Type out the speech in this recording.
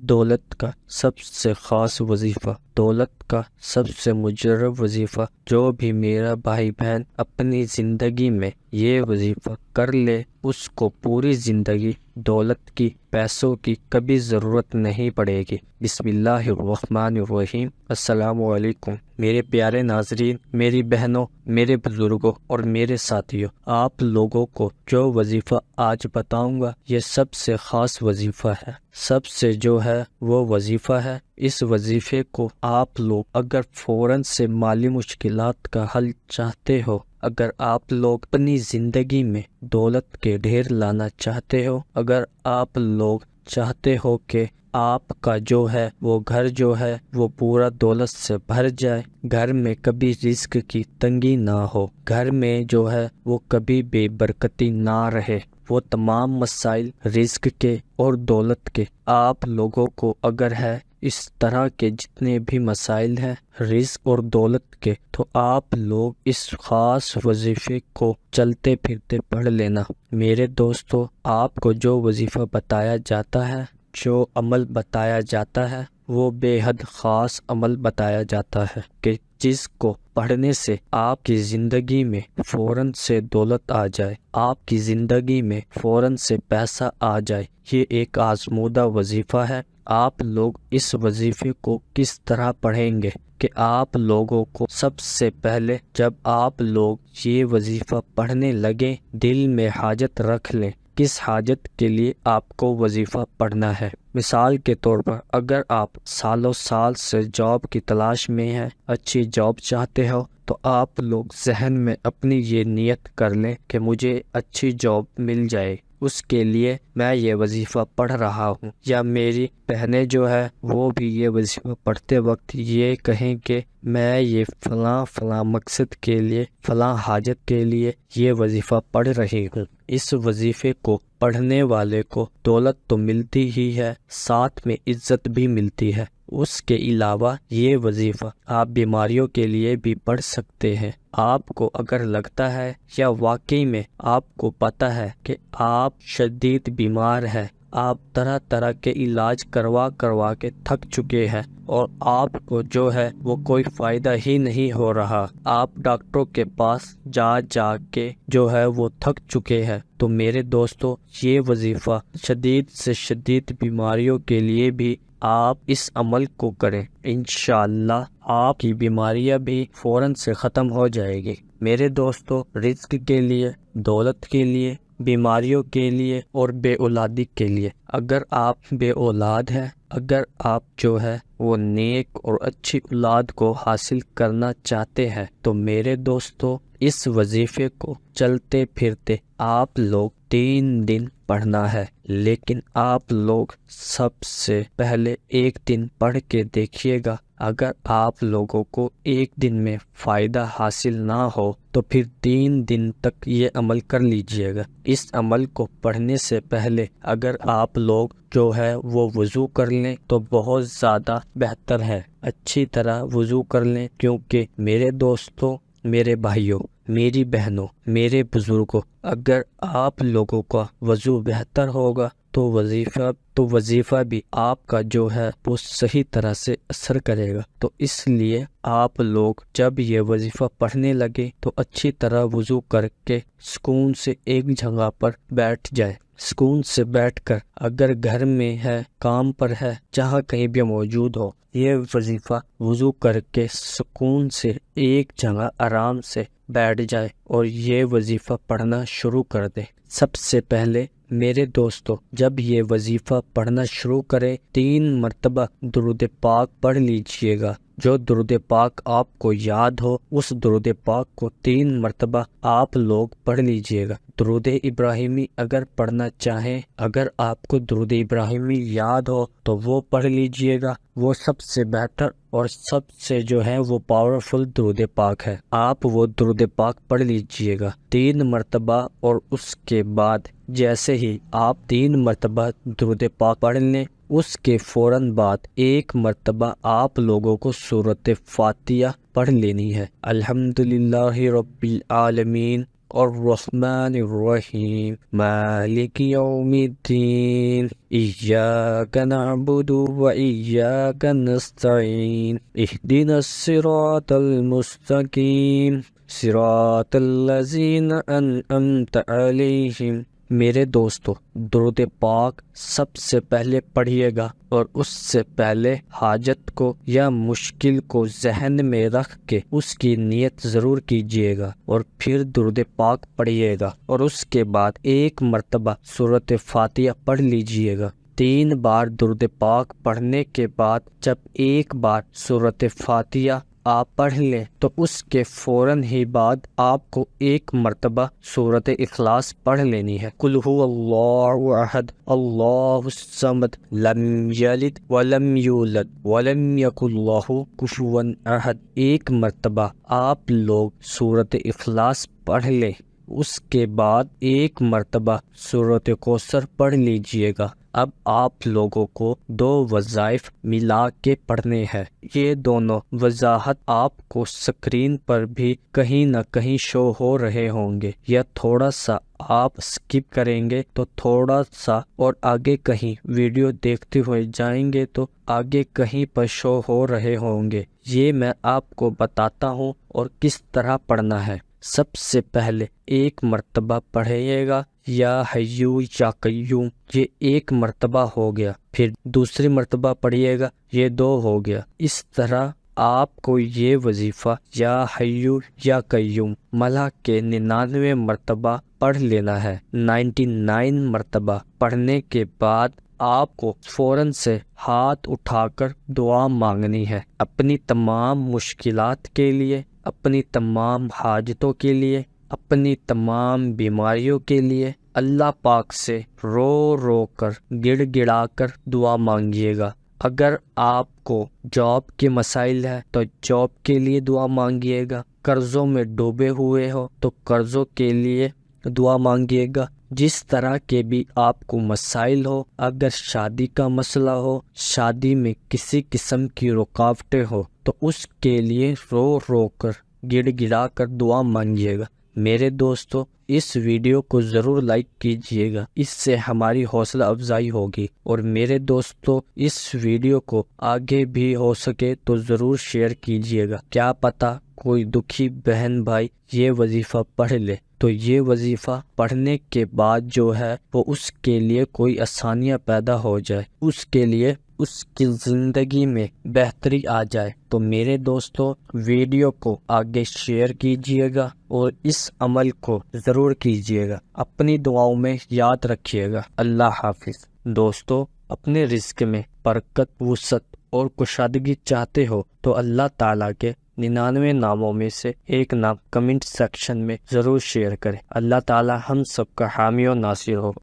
دولت کا سب سے خاص وظیفہ، دولت کا سب سے مجرب وظیفہ، جو بھی میرا بھائی بہن اپنی زندگی میں یہ وظیفہ کر لے اس کو پوری زندگی دولت کی، پیسوں کی کبھی ضرورت نہیں پڑے گی۔ بسم اللہ الرحمن الرحیم۔ السلام علیکم میرے پیارے ناظرین، میری بہنوں، میرے بزرگوں اور میرے ساتھیوں، آپ لوگوں کو جو وظیفہ آج بتاؤں گا یہ سب سے خاص وظیفہ ہے، سب سے جو ہے وہ وظیفہ ہے۔ اس وظیفے کو آپ لوگ اگر فوراً سے مالی مشکلات کا حل چاہتے ہو، اگر آپ لوگ اپنی زندگی میں دولت کے ڈھیر لانا چاہتے ہو، اگر آپ لوگ چاہتے ہو کہ آپ کا جو ہے وہ گھر جو ہے وہ پورا دولت سے بھر جائے، گھر میں کبھی رزق کی تنگی نہ ہو، گھر میں جو ہے وہ کبھی بے برکتی نہ رہے، وہ تمام مسائل رزق کے اور دولت کے آپ لوگوں کو اگر ہے، اس طرح کے جتنے بھی مسائل ہیں رزق اور دولت کے، تو آپ لوگ اس خاص وظیفے کو چلتے پھرتے پڑھ لینا۔ میرے دوستو، آپ کو جو وظیفہ بتایا جاتا ہے، جو عمل بتایا جاتا ہے، وہ بے حد خاص عمل بتایا جاتا ہے کہ جس کو پڑھنے سے آپ کی زندگی میں فوراً سے دولت آ جائے، آپ کی زندگی میں فوراً سے پیسہ آ جائے۔ یہ ایک آزمودہ وظیفہ ہے۔ آپ لوگ اس وظیفے کو کس طرح پڑھیں گے کہ آپ لوگوں کو سب سے پہلے جب آپ لوگ یہ وظیفہ پڑھنے لگیں، دل میں حاجت رکھ لیں کس حاجت کے لیے آپ کو وظیفہ پڑھنا ہے۔ مثال کے طور پر اگر آپ سالوں سال سے جاب کی تلاش میں ہیں، اچھی جاب چاہتے ہو، تو آپ لوگ ذہن میں اپنی یہ نیت کر لیں کہ مجھے اچھی جاب مل جائے، اس کے لیے میں یہ وظیفہ پڑھ رہا ہوں۔ یا میری بہنیں جو ہے وہ بھی یہ وظیفہ پڑھتے وقت یہ کہیں کہ میں یہ فلاں مقصد کے لیے، فلاں حاجت کے لیے یہ وظیفہ پڑھ رہی ہوں۔ اس وظیفے کو پڑھنے والے کو دولت تو ملتی ہی ہے، ساتھ میں عزت بھی ملتی ہے۔ اس کے علاوہ یہ وظیفہ آپ بیماریوں کے لیے بھی پڑھ سکتے ہیں۔ آپ کو اگر لگتا ہے یا واقعی میں آپ کو پتہ ہے کہ آپ شدید بیمار ہیں، آپ طرح طرح کے علاج کروا کے تھک چکے ہیں اور آپ کو جو ہے وہ کوئی فائدہ ہی نہیں ہو رہا، آپ ڈاکٹروں کے پاس جا کے جو ہے وہ تھک چکے ہیں، تو میرے دوستو یہ وظیفہ شدید سے شدید بیماریوں کے لیے بھی آپ اس عمل کو کریں، انشاءاللہ آپ کی بیماریاں بھی فوراً سے ختم ہو جائے گی۔ میرے دوستو، رزق کے لیے، دولت کے لیے، بیماریوں کے لیے اور بے اولادی کے لیے، اگر آپ بے اولاد ہیں، اگر آپ جو ہے وہ نیک اور اچھی اولاد کو حاصل کرنا چاہتے ہیں، تو میرے دوستو اس وظیفے کو چلتے پھرتے آپ لوگ 3 دن پڑھنا ہے، لیکن آپ لوگ سب سے پہلے 1 دن پڑھ کے دیکھیے گا۔ اگر آپ لوگوں کو 1 دن میں فائدہ حاصل نہ ہو تو پھر 3 دن تک یہ عمل کر لیجئے گا۔ اس عمل کو پڑھنے سے پہلے اگر آپ لوگ جو ہے وہ وضو کر لیں تو بہت زیادہ بہتر ہے، اچھی طرح وضو کر لیں، کیونکہ میرے دوستوں، میرے بھائیوں، میری بہنوں، میرے بزرگوں، اگر آپ لوگوں کا وضو بہتر ہوگا تو وظیفہ بھی آپ کا جو ہے وہ صحیح طرح سے اثر کرے گا۔ تو اس لیے آپ لوگ جب یہ وظیفہ پڑھنے لگے تو اچھی طرح وضو کر کے سکون سے ایک جگہ پر بیٹھ جائے، سکون سے بیٹھ کر، اگر گھر میں ہے، کام پر ہے، جہاں کہیں بھی موجود ہو، یہ وظیفہ وضو کر کے سکون سے ایک جگہ آرام سے بیٹھ جائے اور یہ وظیفہ پڑھنا شروع کر دے۔ سب سے پہلے میرے دوستو جب یہ وظیفہ پڑھنا شروع کرے 3 مرتبہ درود پاک پڑھ لیجئے گا۔ جو درود پاک آپ کو یاد ہو اس درود پاک کو 3 مرتبہ آپ لوگ پڑھ لیجئے گا۔ درود ابراہیمی اگر پڑھنا چاہیں، اگر آپ کو درود ابراہیمی یاد ہو تو وہ پڑھ لیجئے گا، وہ سب سے بہتر اور سب سے جو ہے وہ پاورفل درود پاک ہے۔ آپ وہ درود پاک پڑھ لیجئے گا 3 مرتبہ، اور اس کے بعد جیسے ہی آپ 3 مرتبہ درود پاک پڑھ لیں، اس کے فوراً بعد 1 مرتبہ آپ لوگوں کو سورۃ فاتحہ پڑھ لینی ہے۔ الحمدللہ رب العالمین الرحمن الرحیم مالک یوم الدین ایاک نعبد وإیاک نستعین اہدنا الصراط المستقیم صراط الذین انعمت علیہم۔ میرے دوستو، درود پاک سب سے پہلے پڑھیے گا اور اس سے پہلے حاجت کو یا مشکل کو ذہن میں رکھ کے اس کی نیت ضرور کیجیے گا، اور پھر درود پاک پڑھیے گا، اور اس کے بعد ایک مرتبہ سورۃ فاتحہ پڑھ لیجیے گا۔ 3 بار درود پاک پڑھنے کے بعد جب ایک بار سورۃ فاتحہ آپ پڑھ لیں تو اس کے فوراً ہی بعد آپ کو ایک مرتبہ سورۃ اخلاص پڑھ لینی ہے۔ قل هو اللہ احد اللہ الصمد لم یلد ولم یولد ولم یکن لہ کفوا احد۔ ایک مرتبہ آپ لوگ سورۃ اخلاص پڑھ لیں، اس کے بعد ایک مرتبہ سورۃ کوثر پڑھ لیجئے گا۔ اب آپ لوگوں کو 2 وظائف ملا کے پڑھنے ہیں۔ یہ دونوں وضاحت آپ کو سکرین پر بھی کہیں نہ کہیں شو ہو رہے ہوں گے، یا تھوڑا سا آپ سکپ کریں گے تو تھوڑا سا اور آگے کہیں ویڈیو دیکھتے ہوئے جائیں گے تو آگے کہیں پر شو ہو رہے ہوں گے۔ یہ میں آپ کو بتاتا ہوں اور کس طرح پڑھنا ہے۔ سب سے پہلے ایک مرتبہ پڑھیے گا یا حیو یا قیوم، یہ ایک مرتبہ ہو گیا، پھر دوسری مرتبہ پڑھیے گا، یہ 2 ہو گیا۔ اس طرح آپ کو یہ وظیفہ یا حیو یا قیوم ملا کے 99 مرتبہ پڑھ لینا ہے۔ 99 مرتبہ پڑھنے کے بعد آپ کو فوراً سے ہاتھ اٹھا کر دعا مانگنی ہے، اپنی تمام مشکلات کے لیے، اپنی تمام حاجتوں کے لیے، اپنی تمام بیماریوں کے لیے۔ اللہ پاک سے رو رو کر گڑ گڑا کر دعا مانگیے گا۔ اگر آپ کو جاب کے مسائل ہے تو جاب کے لیے دعا مانگیے گا، قرضوں میں ڈوبے ہوئے ہو تو قرضوں کے لیے دعا مانگیے گا۔ جس طرح کے بھی آپ کو مسائل ہو، اگر شادی کا مسئلہ ہو، شادی میں کسی قسم کی رکاوٹیں ہو تو اس کے لیے رو رو کر گڑ گڑا کر دعا مانگیے گا۔ میرے دوستو، اس ویڈیو کو ضرور لائک کیجئے گا، اس سے ہماری حوصلہ افزائی ہوگی، اور میرے دوستو اس ویڈیو کو آگے بھی ہو سکے تو ضرور شیئر کیجئے گا۔ کیا پتہ کوئی دکھی بہن بھائی یہ وظیفہ پڑھ لے تو یہ وظیفہ پڑھنے کے بعد جو ہے وہ اس کے لیے کوئی آسانیاں پیدا ہو جائے، اس کے لیے اس کی زندگی میں بہتری آ جائے۔ تو میرے دوستو ویڈیو کو آگے شیئر کیجئے گا اور اس عمل کو ضرور کیجئے گا، اپنی دعاؤں میں یاد رکھیے گا۔ اللہ حافظ۔ دوستو، اپنے رزق میں برکت، وسعت اور کشادگی چاہتے ہو تو اللہ تعالیٰ کے 99 ناموں میں سے ایک نام کمنٹ سیکشن میں ضرور شیئر کریں۔ اللہ تعالیٰ ہم سب کا حامی و ناصر ہو۔